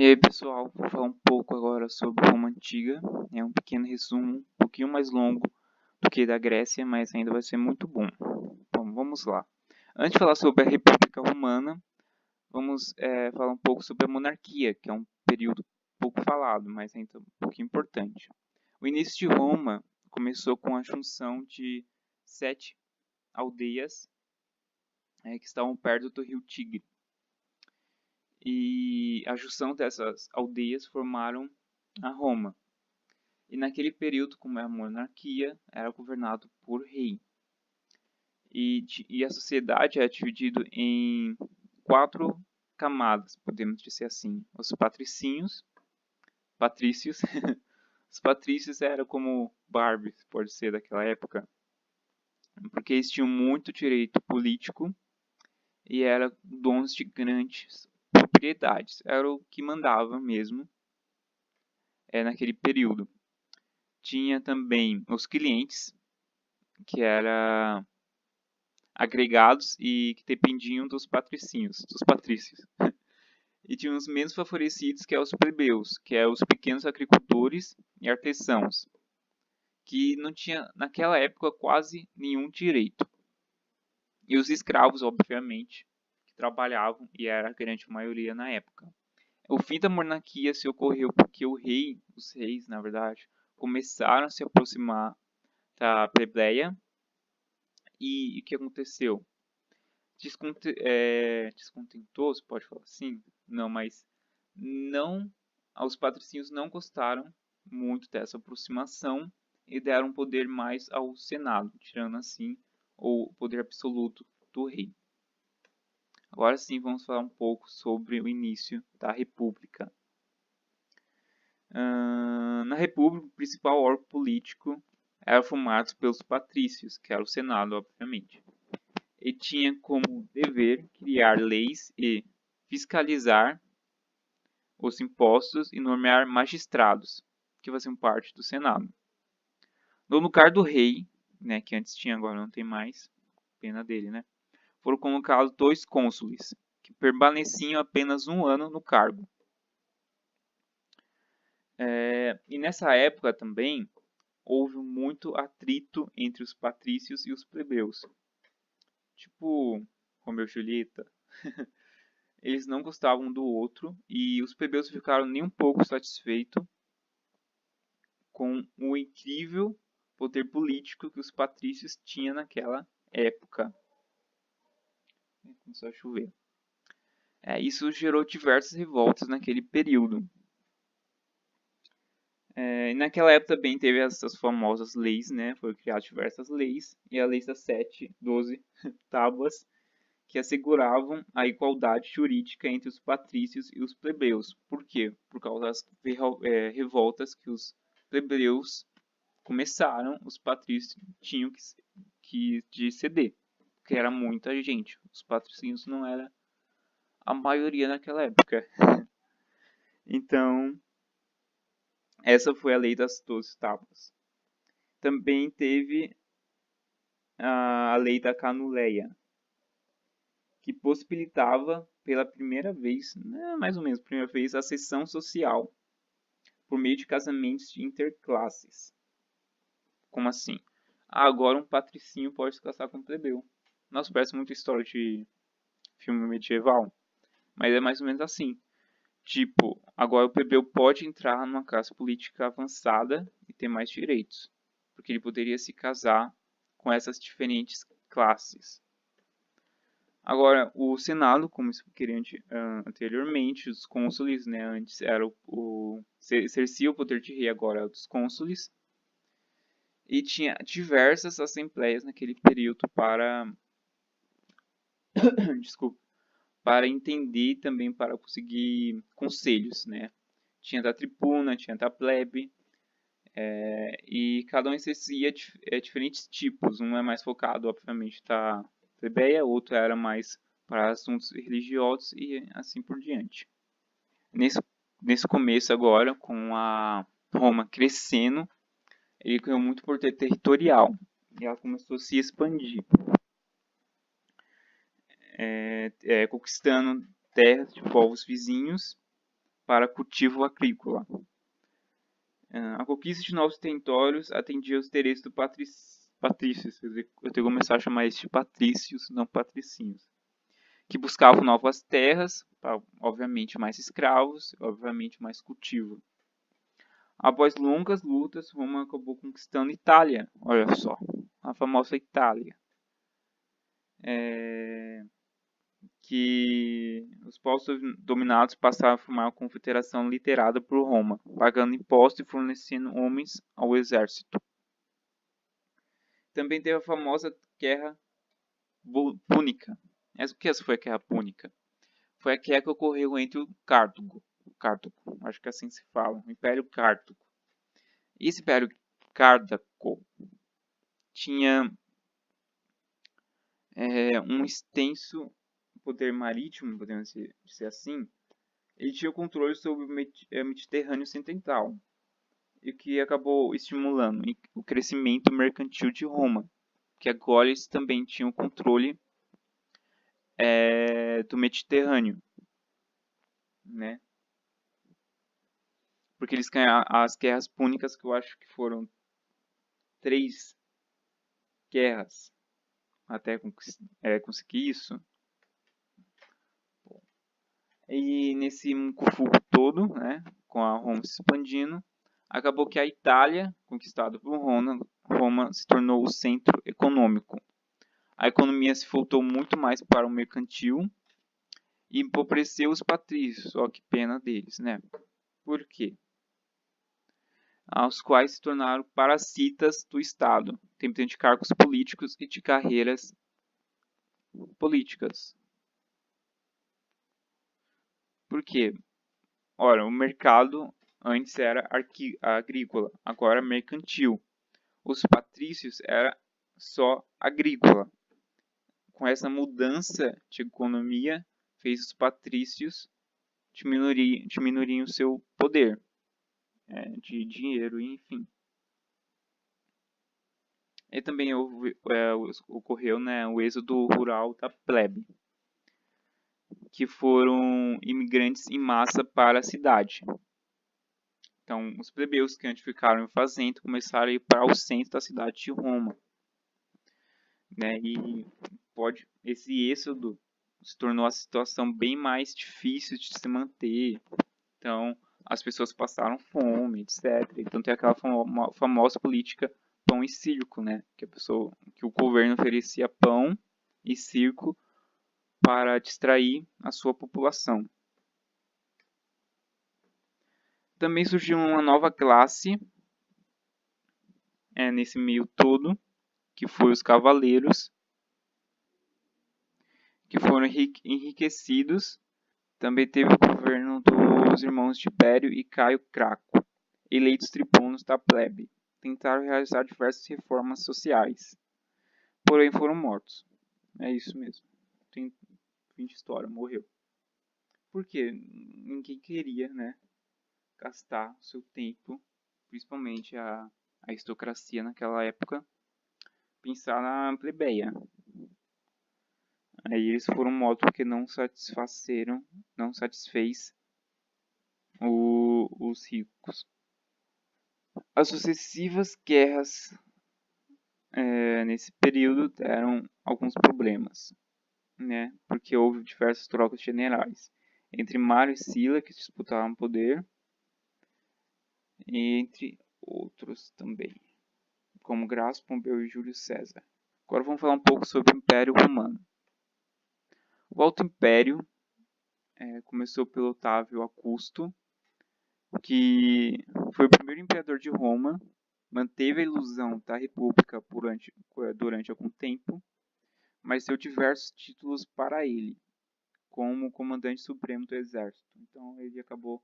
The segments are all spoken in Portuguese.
E aí pessoal, vou falar um pouco agora sobre Roma Antiga. É um pequeno resumo, um pouquinho mais longo do que da Grécia, mas ainda vai ser muito bom. Então vamos lá. Antes de falar sobre a República Romana, vamos falar um pouco sobre a monarquia, que é um período pouco falado, mas ainda um pouquinho importante. O início de Roma começou com a junção de 7 aldeias que estavam perto do rio Tigre. E a junção dessas aldeias formaram a Roma. E naquele período, como é a monarquia, era governado por rei. E a sociedade é dividida em 4 camadas, podemos dizer assim. Os patrícios. Os patrícios eram como Barbie, pode ser daquela época, porque eles tinham muito direito político e eram donos de grandes propriedades. Era o que mandava mesmo naquele período. Tinha também os clientes, que eram agregados e que dependiam dos patrícios. E tinha os menos favorecidos, que é os plebeus, que é os pequenos agricultores e artesãos, que não tinha naquela época quase nenhum direito. E os escravos, obviamente, que trabalhavam e era a grande maioria na época. O fim da monarquia se ocorreu porque os reis, na verdade, começaram a se aproximar da plebeia. E o que aconteceu? Descontentou, se pode falar assim? Não, mas não, os patrocínios não gostaram muito dessa aproximação e deram poder mais ao Senado, tirando assim o poder absoluto do rei. Agora sim vamos falar um pouco sobre o início da República. Na República, o principal órgão político era formado pelos patrícios, que era o Senado, obviamente. E tinha como dever criar leis e fiscalizar os impostos e nomear magistrados, que faziam parte do Senado. No lugar do rei, né, que antes tinha, agora não tem mais, pena dele, né, foram colocados 2 cônsules, que permaneciam apenas 1 ano no cargo. E nessa época também houve muito atrito entre os patrícios e os plebeus. Tipo Romeu e Julieta. Eles não gostavam um do outro e os plebeus ficaram nem um pouco satisfeitos com o incrível poder político que os patrícios tinham naquela época. Começou a chover. Isso gerou diversas revoltas naquele período. Naquela época também teve essas famosas leis, né? Foram criadas diversas leis, e a lei das 12 tábuas, que asseguravam a igualdade jurídica entre os patrícios e os plebeus. Por quê? Por causa das revoltas que os plebeus começaram, os patrícios tinham que ceder, porque era muita gente. Os patrocínios não era a maioria naquela época. Então, essa foi a lei das 12 tábuas. Também teve a lei da Canuleia, que possibilitava pela primeira vez, mais ou menos, primeira vez, a seção social por meio de casamentos interclasses. Como assim? Agora um patricinho pode se casar com um plebeu. Nossa, parece muita história de filme medieval, mas é mais ou menos assim. Tipo, agora o plebeu pode entrar numa classe política avançada e ter mais direitos, porque ele poderia se casar com essas diferentes classes. Agora, o Senado, como expliquei anteriormente, os cônsules, né, antes era exercia o poder de rei, agora é o dos cônsules, e tinha diversas assembleias naquele período para desculpa, para entender também para conseguir conselhos, né? Tinha da tribuna, tinha da plebe, e cada um exercia diferentes tipos. Um é mais focado, obviamente, da plebeia, outro era mais para assuntos religiosos e assim por diante. Nesse começo agora, com a Roma crescendo, ele ganhou muito poder territorial e ela começou a se expandir, conquistando terras de povos vizinhos para cultivo agrícola. A conquista de novos territórios atendia os interesses do patrícios, eu tenho que começar a chamar eles de patrícios, não patricinhos, que buscavam novas terras, obviamente mais escravos, obviamente mais cultivo. Após longas lutas, Roma acabou conquistando Itália, olha só, a famosa Itália. Que os povos dominados passaram a formar uma confederação liderada por Roma, pagando impostos e fornecendo homens ao exército. Também teve a famosa Guerra Púnica. O que essa foi a Guerra Púnica? Foi a guerra que ocorreu entre o Cartago, acho que assim se fala, o Império Cartago. Esse Império Cartago tinha um extenso poder marítimo, podemos dizer assim. Ele tinha o controle sobre o Mediterrâneo Central, e que acabou estimulando o crescimento mercantil de Roma, que agora eles também tinham o controle do Mediterrâneo, né? Porque eles ganharam as guerras púnicas, que eu acho que foram 3 guerras até conseguir isso. E nesse mucufuco todo, né, com a Roma se expandindo, acabou que a Itália, conquistada por Roma se tornou o centro econômico. A economia se voltou muito mais para o mercantil e empobreceu os patrícios, ó que pena deles, né? Por quê? Aos quais se tornaram parasitas do Estado, tentando de cargos políticos e de carreiras políticas. Por quê? Ora, o mercado antes era agrícola, agora mercantil. Os patrícios era só agrícola. Com essa mudança de economia, fez os patrícios diminuírem o seu poder de dinheiro, enfim. E também ocorreu, né, o êxodo rural da plebe, que foram imigrantes em massa para a cidade. Então, os plebeus que antes ficaram em fazenda começaram a ir para o centro da cidade de Roma. Né? E esse êxodo se tornou a situação bem mais difícil de se manter. Então, as pessoas passaram fome, etc. Então, tem aquela famosa política pão e circo, né? Que o governo oferecia pão e circo para distrair a sua população. Também surgiu uma nova classe nesse meio todo, que foi os cavaleiros, que foram enriquecidos. Também teve o governo dos irmãos Tibério e Caio Craco, eleitos tribunos da plebe. Tentaram realizar diversas reformas sociais, porém foram mortos. É isso mesmo. Tem fim de história, morreu. Porque ninguém queria, né, gastar seu tempo, principalmente a aristocracia naquela época, pensar na plebeia. Aí eles foram mortos porque não satisfez os ricos. As sucessivas guerras nesse período deram alguns problemas, né? Porque houve diversas trocas generais entre Mário e Sila, que disputavam poder, e entre outros também, como Graço, Pompeu e Júlio César. Agora vamos falar um pouco sobre o Império Romano. O Alto Império começou pelo Otávio Augusto, que foi o primeiro imperador de Roma, manteve a ilusão da república durante algum tempo, mas deu diversos títulos para ele, como comandante supremo do exército. Então ele acabou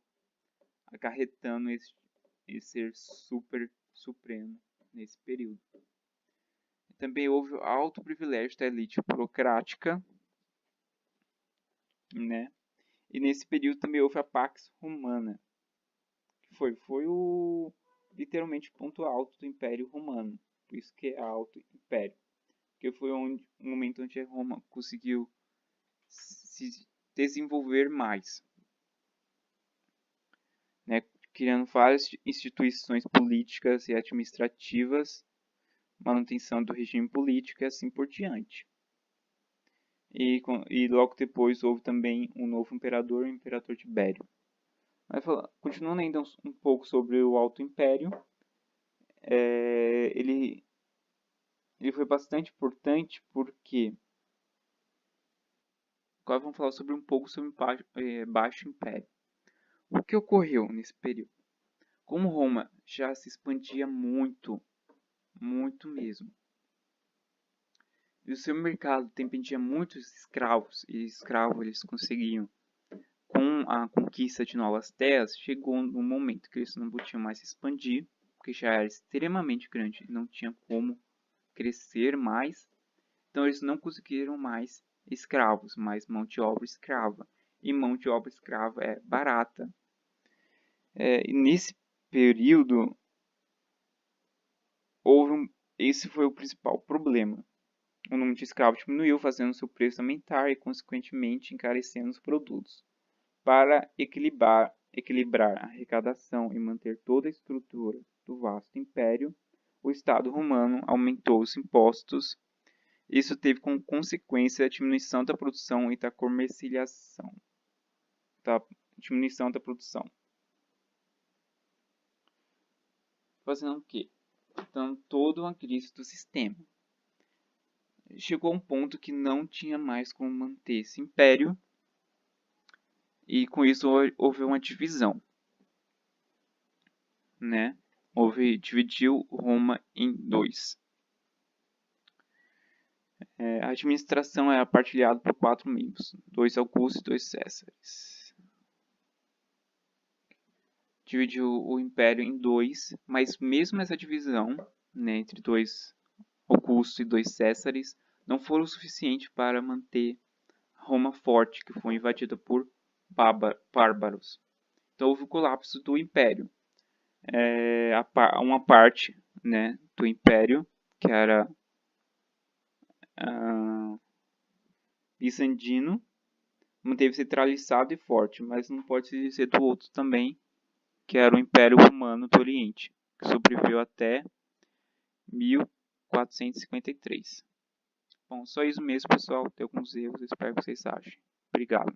acarretando esse ser super supremo nesse período. Também houve alto privilégio da elite burocrática, né? E nesse período também houve a Pax Romana, que foi o literalmente ponto alto do Império Romano, por isso que é Alto Império, porque foi um momento onde Roma conseguiu se desenvolver mais. criando várias instituições políticas e administrativas, manutenção do regime político e assim por diante. E logo depois houve também um novo imperador, o imperador Tibério. Mas continuando ainda um pouco sobre o Alto Império, ele foi bastante importante porque agora vamos falar sobre um pouco sobre o Baixo Império. O que ocorreu nesse período? Como Roma já se expandia muito, muito mesmo, e o seu mercado dependia muito dos escravos, e escravos eles conseguiam, com a conquista de novas terras, chegou um momento que eles não podiam mais se expandir, porque já era extremamente grande e não tinha como crescer mais, então eles não conseguiram mais escravos, mais mão de obra escrava, e mão de obra escrava é barata. E nesse período, esse foi o principal problema. O número de escravos diminuiu, fazendo seu preço aumentar e, consequentemente, encarecendo os produtos. Para equilibrar a arrecadação e manter toda a estrutura do vasto império, o Estado romano aumentou os impostos. Isso teve como consequência a diminuição da produção e da comercialização. Fazendo o quê? Dando toda uma crise do sistema. Chegou a um ponto que não tinha mais como manter esse império, e com isso houve uma divisão, né? Dividiu Roma em dois. A administração era partilhada por 4 membros, 2 Augustos e 2 Césares. Dividiu o império em dois, mas mesmo essa divisão, né, entre 2 Augustos e 2 Césares não foram o suficiente para manter Roma forte, que foi invadida por bárbaros. Então houve o colapso do império. Uma parte, né, do império, que era bizantino, manteve-se centralizado e forte, mas não pode se dizer do outro também, que era o Império Romano do Oriente, que sobreviveu até 1453. Bom, só isso mesmo, pessoal. Tem alguns erros, espero que vocês achem. Obrigado.